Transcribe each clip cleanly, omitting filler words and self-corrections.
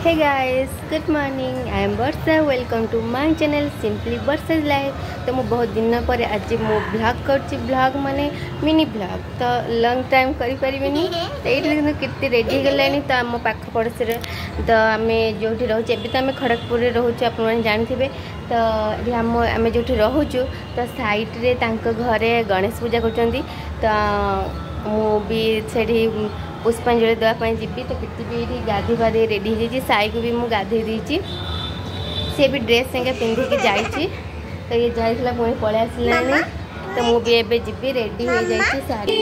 Hey guys, good morning. I am Barsa. Welcome to my channel Simply Barsa's Life. तो मैं बहुत दिन पर आज मो ब्लॉग कर ब्लॉग माने मिनी ब्लॉग तो लॉन्ग टाइम करी परिबिनी तो ये देखो कितने रेडी गलानी तो आम पाख पड़ोस तो आम जो रोचे तो आम खड़गपुर रोचे आप जानते तो ये आम जो रोचु तो साइड्रे घरे गणेश पूजा कर मुझे पुष्पांजलि देवाई जी तो कितनी भी ये गाधे पाधे रेडी हो साई को भी मुझे गाधे देती सी भी ड्रेस संगे पिंधिकी जाइए तो ये जाइला पुणी पलि आसला तो मुझे जी रेडी हो जाइए साड़ी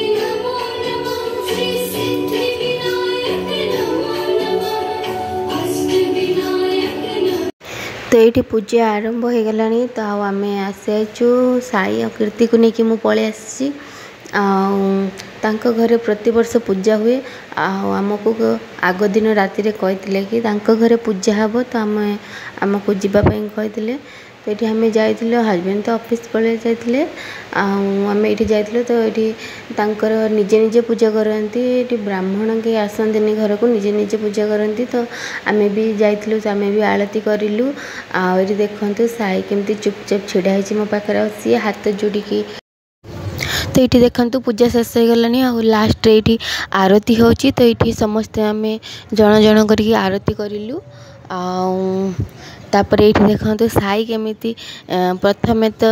तो ये पूजा आरंभ हो गला तो आम आसु साई और कीर्ति को लेकिन मुझे पलि आसी घरे प्रति वर्ष पूजा हुए आमको आग दिन राति कहते कि घरे पूजा हम तो आमको जीवाई कहते तो ये आम जाइए हजबैंड तो ऑफिस पलि जाते आम ये जाइए तो ये निजे निजे पूजा करती ये ब्राह्मण के आसती घर को निजे निजे पूजा करती तो आम भी जाइलु तो आम भी आलती करूँ ये देखते साई केमती चुपचाप छिड़ा मो पाखे सी हाथ जोड़ी तो ये देखु पूजा शेष हो गलानी आ लास्ट ये आरती हो तो ये समस्ते आम जन जन कर आरती करूँ तापर ये देखते साई केमिति प्रथमे तो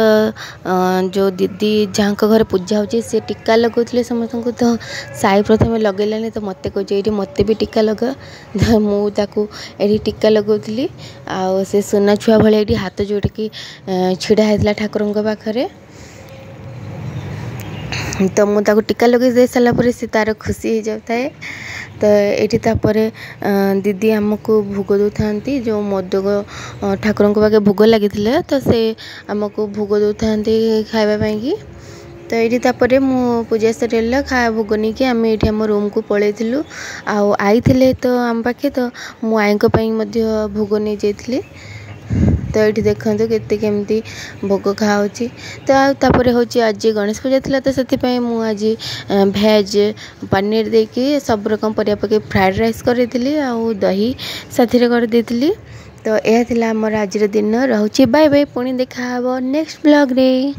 जो दीदी जहाँ घर पूजा हो टीका लगौले समस्त को तो साई प्रथमे लगेलानी तो मत कहे मत भी टीका लगा मुझे टीका लगौली आ से सुना छुआ भाई ये हाथ जोड़िकी छिड़ा होता ठाकुर पाखे तो मुझे टीका लगे दे सारापर सी तार खुशी हो जाता है तो ये दीदी आमको भोग दौ था जो मोदक ठाकुर पाखे भोग लगी तो से आमको भोग दौ था खावाई तो ये मु पूजा सर खाया भोग नहीं कि आम ये आम रूम को पलैलु आई तो आम पाखे तो मो आई भोग नहीं जाइए तो ये देखते केते केमती भोग खाऊँगी तो हूँ आज गणेश पूजा थी तो से मुझे भेज पनीर देकी सब रकम परिया पकई फ्राइड राइस करी दही साथी करदी तो यह आमर आज दिन रोचे बाय बाय पुणी देखा नेक्स्ट ब्लॉग रे।